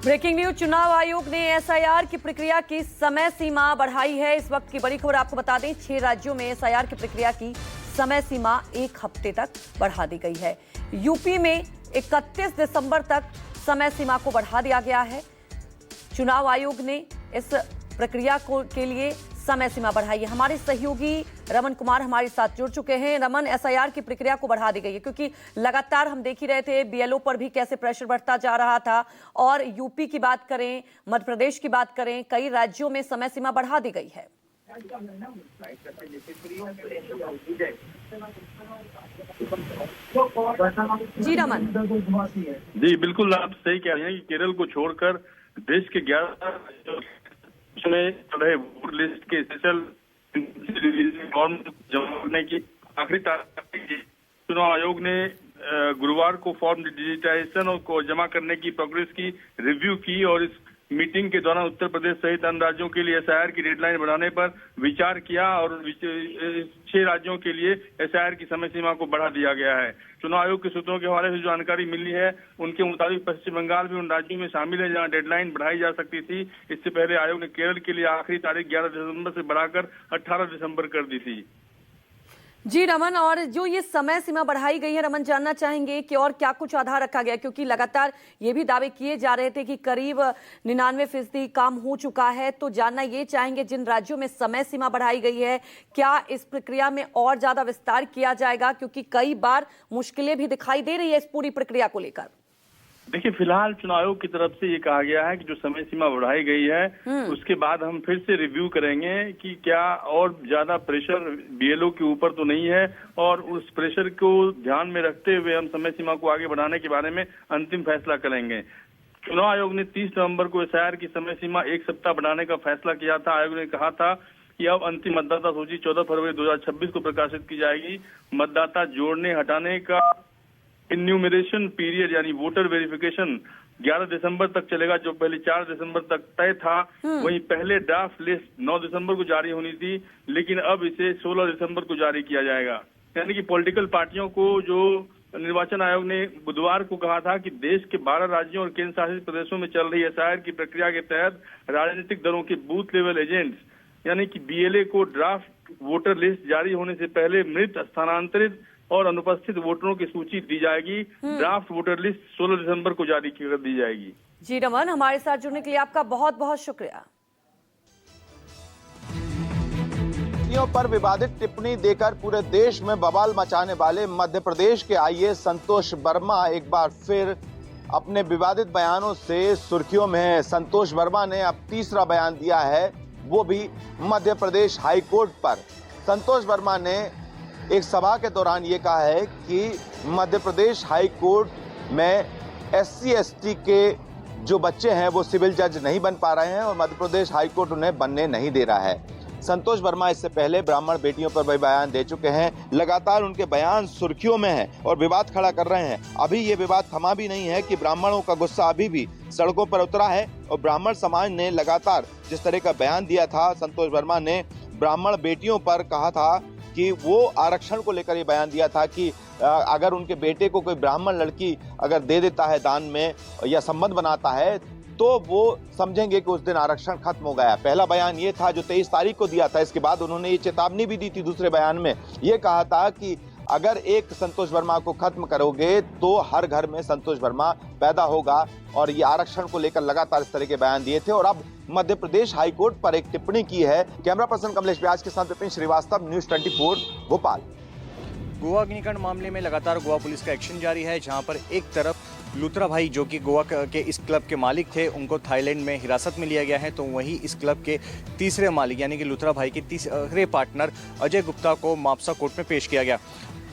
Breaking news. चुनाव आयोग ने एसआईआर की प्रक्रिया की समय सीमा बढ़ाई है। इस वक्त की बड़ी खबर आपको बता दें, 6 राज्यों में एसआईआर की प्रक्रिया की समय सीमा 1 हफ्ते तक बढ़ा दी गई है। यूपी में 31 दिसंबर तक समय सीमा को बढ़ा दिया गया है। चुनाव आयोग ने इस प्रक्रिया के लिए समय सीमा बढ़ाई है। हमारे सहयोगी रमन कुमार हमारे साथ जुड़ चुके हैं। रमन, एसआईआर की प्रक्रिया को बढ़ा दी गई है क्योंकि लगातार हम देख ही रहे थे बीएलओ पर भी कैसे प्रेशर बढ़ता जा रहा था, और यूपी की बात करें, मध्य प्रदेश की बात करें, कई राज्यों में समय सीमा बढ़ा दी गई है। जी रमन। जी बिल्कुल, आप सही कह रहे हैं कि केरल को छोड़कर देश के 11 में वोटर लिस्ट के स्पेशल फॉर्म जमा करने की आखिरी तारीख। चुनाव आयोग ने गुरुवार को फॉर्म डिजिटाइजेशन को जमा करने की प्रोग्रेस की रिव्यू की और इस मीटिंग के दौरान उत्तर प्रदेश सहित अन्य राज्यों के लिए एसआईआर की डेडलाइन बढ़ाने पर विचार किया और 6 राज्यों के लिए एसआईआर की समय सीमा को बढ़ा दिया गया है। चुनाव आयोग के सूत्रों के हवाले से जो जानकारी मिली है, उनके मुताबिक पश्चिम बंगाल भी उन राज्यों में शामिल है जहां डेडलाइन बढ़ाई जा सकती थी। इससे पहले आयोग ने केरल के लिए आखिरी तारीख 11 दिसंबर से बढ़ाकर 18 दिसंबर कर दी थी। जी रमन, और जो ये समय सीमा बढ़ाई गई है, रमन जानना चाहेंगे कि और क्या कुछ आधार रखा गया, क्योंकि लगातार ये भी दावे किए जा रहे थे कि करीब 99% काम हो चुका है। तो जानना ये चाहेंगे, जिन राज्यों में समय सीमा बढ़ाई गई है, क्या इस प्रक्रिया में और ज्यादा विस्तार किया जाएगा, क्योंकि कई बार मुश्किलें भी दिखाई दे रही है इस पूरी प्रक्रिया को लेकर। देखिए, फिलहाल चुनाव आयोग की तरफ से ये कहा गया है कि जो समय सीमा बढ़ाई गई है उसके बाद हम फिर से रिव्यू करेंगे कि क्या और ज्यादा प्रेशर बीएलओ के ऊपर तो नहीं है, और उस प्रेशर को ध्यान में रखते हुए हम समय सीमा को आगे बढ़ाने के बारे में अंतिम फैसला करेंगे। चुनाव आयोग ने 30 नवंबर को एसआईआर की समय सीमा 1 सप्ताह बढ़ाने का फैसला किया था। आयोग ने कहा था कि अब अंतिम मतदाता सूची 14 फरवरी 2026 को प्रकाशित की जाएगी। मतदाता जोड़ने हटाने का इन्यूमरेशन पीरियड यानी वोटर वेरिफिकेशन 11 दिसंबर तक चलेगा, जो पहले 4 दिसंबर तक तय था। वहीं पहले ड्राफ्ट लिस्ट 9 दिसंबर को जारी होनी थी, लेकिन अब इसे 16 दिसंबर को जारी किया जाएगा। यानी कि पॉलिटिकल पार्टियों को, जो निर्वाचन आयोग ने बुधवार को कहा था कि देश के 12 राज्यों और केंद्र शासित प्रदेशों में चल रही एसआईआर की प्रक्रिया के तहत राजनीतिक दलों के बूथ लेवल एजेंट्स यानी कि बीएलए को ड्राफ्ट वोटर लिस्ट जारी होने से पहले मृत, स्थानांतरित और अनुपस्थित वोटरों की सूची दी जाएगी। ड्राफ्ट वोटर लिस्ट 16 दिसंबर को जारी कर दी जाएगी। जी रमन, हमारे साथ जुड़ने के लिए आपका बहुत बहुत शुक्रिया। पर विवादित टिप्पणी देकर पूरे देश में बवाल मचाने वाले मध्य प्रदेश के आईएएस संतोष वर्मा एक बार फिर अपने विवादित बयानों से सुर्खियों में हैं। संतोष वर्मा ने अब तीसरा बयान दिया है, वो भी मध्य प्रदेश हाई कोर्ट पर। संतोष वर्मा ने एक सभा के दौरान ये कहा है कि मध्य प्रदेश हाई कोर्ट में एससी एसटी के जो बच्चे हैं वो सिविल जज नहीं बन पा रहे हैं और मध्य प्रदेश हाई कोर्ट उन्हें बनने नहीं दे रहा है। संतोष वर्मा इससे पहले ब्राह्मण बेटियों पर भी बयान दे चुके हैं। लगातार उनके बयान सुर्खियों में हैं और विवाद खड़ा कर रहे हैं। अभी ये विवाद थमा भी नहीं है कि ब्राह्मणों का गुस्सा अभी भी सड़कों पर उतरा है और ब्राह्मण समाज ने लगातार जिस तरह का बयान दिया था, संतोष वर्मा ने ब्राह्मण बेटियों पर कहा था कि वो आरक्षण को लेकर ये बयान दिया था कि अगर उनके बेटे को कोई ब्राह्मण लड़की अगर दे देता है दान में या संबंध बनाता है तो वो समझेंगे कि उस दिन आरक्षण खत्म हो गया। पहला बयान ये था जो 23 तारीख को दिया था। इसके बाद उन्होंने ये चेतावनी भी दी थी। दूसरे बयान में ये कहा था कि अगर एक संतोष वर्मा को खत्म करोगे तो हर घर में संतोष वर्मा पैदा होगा, और ये आरक्षण को लेकर लगातार इस तरह के बयान दिए थे। और अब मध्य प्रदेश हाई कोर्ट पर एक टिप्पणी की है। कैमरा पर्सन कमलेश व्यास के साथ विपिन श्रीवास्तव, न्यूज़ 24 भोपाल। गोवा अग्निकांड मामले में लगातार गोवा पुलिस का एक्शन जारी है, जहां पर एक तरफ लुथरा भाई जो कि गोवा के इस क्लब के मालिक थे, उनको थाईलैंड में हिरासत में लिया गया है, तो वहीं इस क्लब के तीसरे मालिक यानी कि लुथरा भाई के तीसरे पार्टनर अजय गुप्ता को मापसा कोर्ट में पेश किया गया।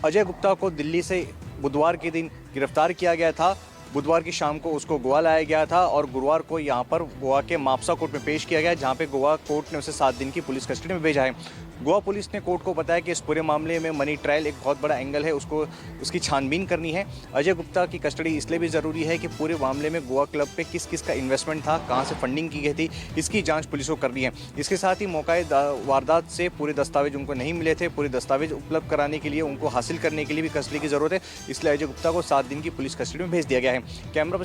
अजय गुप्ता को दिल्ली से बुधवार के दिन गिरफ्तार किया गया था। बुधवार की शाम को उसको गोवा लाया गया था और गुरुवार को यहाँ पर गोवा के मापसा कोर्ट में पेश किया गया, जहाँ पे गोवा कोर्ट ने उसे 7 दिन की पुलिस कस्टडी में भेजा है। गोवा पुलिस ने कोर्ट को बताया कि इस पूरे मामले में मनी ट्रायल एक बहुत बड़ा एंगल है, उसकी छानबीन करनी है। अजय गुप्ता की कस्टडी इसलिए भी ज़रूरी है कि पूरे मामले में गोवा क्लब पे किस किस का इन्वेस्टमेंट था, कहाँ से फंडिंग की गई थी, इसकी जांच पुलिस को करनी है। इसके साथ ही मौके वारदात से पूरे दस्तावेज उनको नहीं मिले थे, पूरे दस्तावेज उपलब्ध कराने के लिए, उनको हासिल करने के लिए भी कस्टडी की ज़रूरत है। इसलिए अजय गुप्ता को 7 दिन की पुलिस कस्टडी में भेज दिया गया है। कैमरा